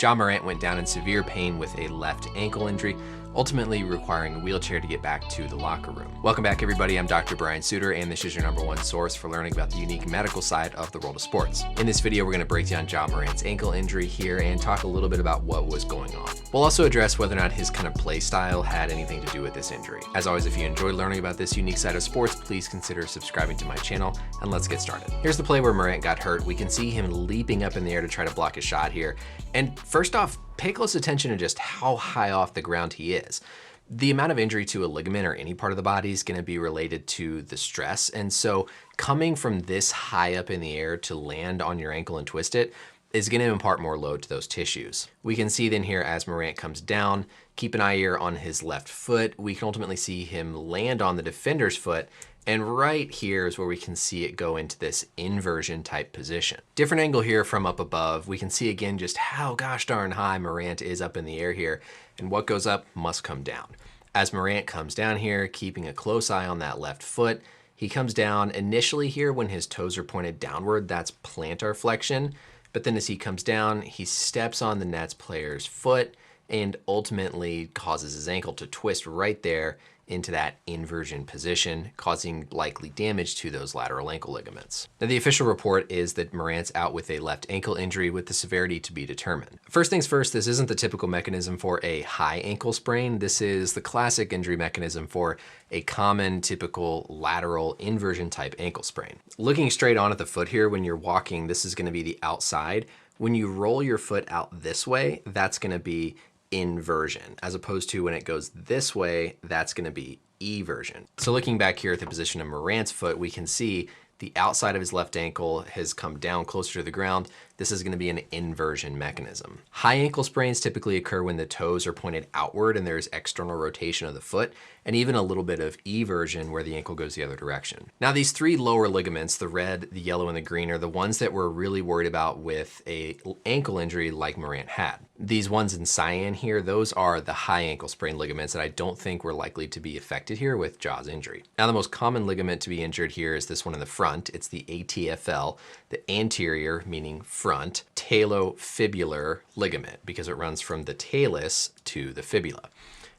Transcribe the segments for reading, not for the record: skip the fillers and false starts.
Ja Morant went down in severe pain with a left ankle injury, ultimately requiring a wheelchair to get back to the locker room. Welcome back, everybody. I'm Dr. Brian Sutterer, and this is your #1 source for learning about the unique medical side of the world of sports. In this video, we're going to break down Ja Morant's ankle injury here and talk a little bit about what was going on. We'll also address whether or not his kind of play style had anything to do with this injury. As always, if you enjoy learning about this unique side of sports, please consider subscribing to my channel, and let's get started. Here's the play where Morant got hurt. We can see him leaping up in the air to try to block a shot here. And first off, pay close attention to just how high off the ground he is. The amount of injury to a ligament or any part of the body is going to be related to the stress. And so coming from this high up in the air to land on your ankle and twist it is going to impart more load to those tissues. We can see then here as Morant comes down, keep an eye here on his left foot. We can ultimately see him land on the defender's foot. And right here is where we can see it go into this inversion type position. Different angle here from up above. We can see again just how gosh darn high Morant is up in the air here. And what goes up must come down. As Morant comes down here, keeping a close eye on that left foot, he comes down initially here when his toes are pointed downward. That's plantar flexion. But then as he comes down, he steps on the Nets player's foot and ultimately causes his ankle to twist right there into that inversion position, causing likely damage to those lateral ankle ligaments. Now, the official report is that Morant's out with a left ankle injury with the severity to be determined. First things first, this isn't the typical mechanism for a high ankle sprain. This is the classic injury mechanism for a common, typical lateral inversion type ankle sprain. Looking straight on at the foot here, when you're walking, this is going to be the outside. When you roll your foot out this way, that's going to be inversion, as opposed to when it goes this way, that's going to be eversion. So looking back here at the position of Morant's foot, we can see the outside of his left ankle has come down closer to the ground. This is going to be an inversion mechanism. High ankle sprains typically occur when the toes are pointed outward and there's external rotation of the foot, and even a little bit of eversion where the ankle goes the other direction. Now, these three lower ligaments, the red, the yellow, and the green, are the ones that we're really worried about with a ankle injury like Morant had. These ones in cyan here, those are the high ankle sprain ligaments that I don't think were likely to be affected here with Ja's injury. Now, the most common ligament to be injured here is this one in the front. It's the ATFL, the anterior, meaning front, talofibular ligament, because it runs from the talus to the fibula.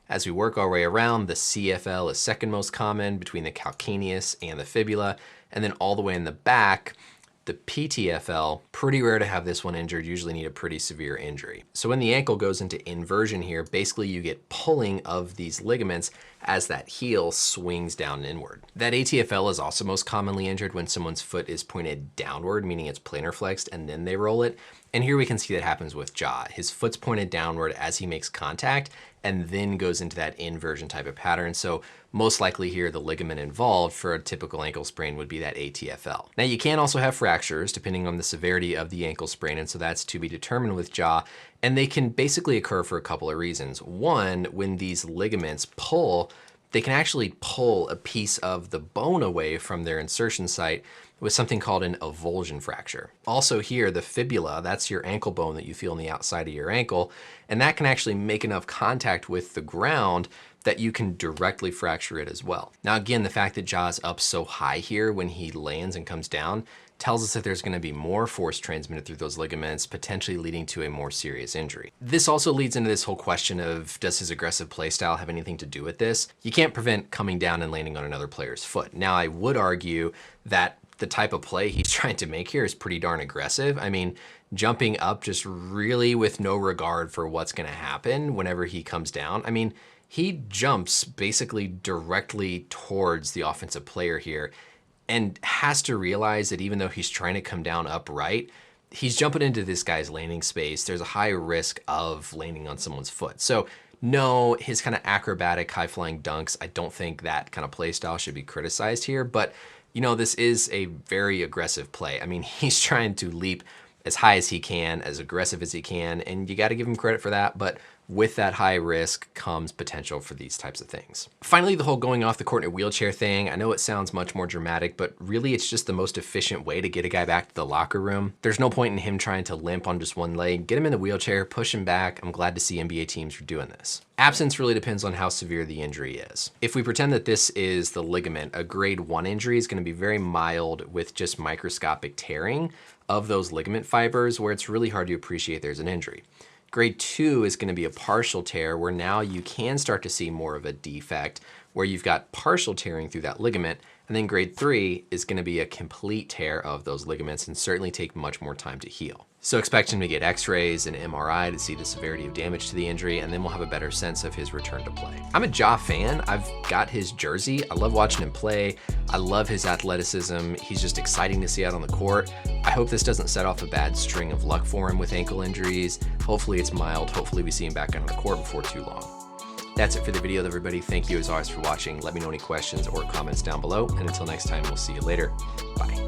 As we work our way around, the CFL is second most common between the calcaneus and the fibula, and then all the way in the back, the PTFL, pretty rare to have this one injured, usually need a pretty severe injury. So when the ankle goes into inversion here, basically you get pulling of these ligaments as that heel swings down and inward. That ATFL is also most commonly injured when someone's foot is pointed downward, meaning it's plantar flexed, and then they roll it. And here we can see that happens with Ja. His foot's pointed downward as he makes contact and then goes into that inversion type of pattern. So most likely here, the ligament involved for a typical ankle sprain would be that ATFL. Now, you can also have fractures depending on the severity of the ankle sprain, and so that's to be determined with Ja. And they can basically occur for a couple of reasons. One, when these ligaments pull, they can actually pull a piece of the bone away from their insertion site with something called an avulsion fracture. Also here, the fibula, that's your ankle bone that you feel on the outside of your ankle, and that can actually make enough contact with the ground that you can directly fracture it as well. Now again, the fact that Ja's up so high here when he lands and comes down tells us that there's going to be more force transmitted through those ligaments, potentially leading to a more serious injury. This also leads into this whole question of, does his aggressive play style have anything to do with this? You can't prevent coming down and landing on another player's foot. Now, I would argue that the type of play he's trying to make here is pretty darn aggressive. I mean, jumping up just really with no regard for what's going to happen whenever he comes down. I mean, he jumps basically directly towards the offensive player here and has to realize that even though he's trying to come down upright, he's jumping into this guy's landing space. There's a high risk of landing on someone's foot. So no, his kind of acrobatic high flying dunks, I don't think that kind of play style should be criticized here, but you know, this is a very aggressive play. I mean, he's trying to leap as high as he can, as aggressive as he can, and you got to give him credit for that, but with that high risk comes potential for these types of things. Finally, the whole going off the court in a wheelchair thing, I know it sounds much more dramatic, but really it's just the most efficient way to get a guy back to the locker room. There's no point in him trying to limp on just one leg. Get him in the wheelchair, push him back. I'm glad to see NBA teams are doing this. Absence really depends on how severe the injury is. If we pretend that this is the ligament, a grade 1 injury is going to be very mild with just microscopic tearing of those ligament fibers where it's really hard to appreciate there's an injury. Grade 2 is gonna be a partial tear, where now you can start to see more of a defect, where you've got partial tearing through that ligament. And then grade 3 is gonna be a complete tear of those ligaments and certainly take much more time to heal. So expect him to get x-rays and MRI to see the severity of damage to the injury, and then we'll have a better sense of his return to play. I'm a Ja fan. I've got his jersey. I love watching him play. I love his athleticism. He's just exciting to see out on the court. I hope this doesn't set off a bad string of luck for him with ankle injuries. Hopefully it's mild. Hopefully we see him back on the court before too long. That's it for the video, everybody. Thank you as always for watching. Let me know any questions or comments down below. And until next time, we'll see you later. Bye.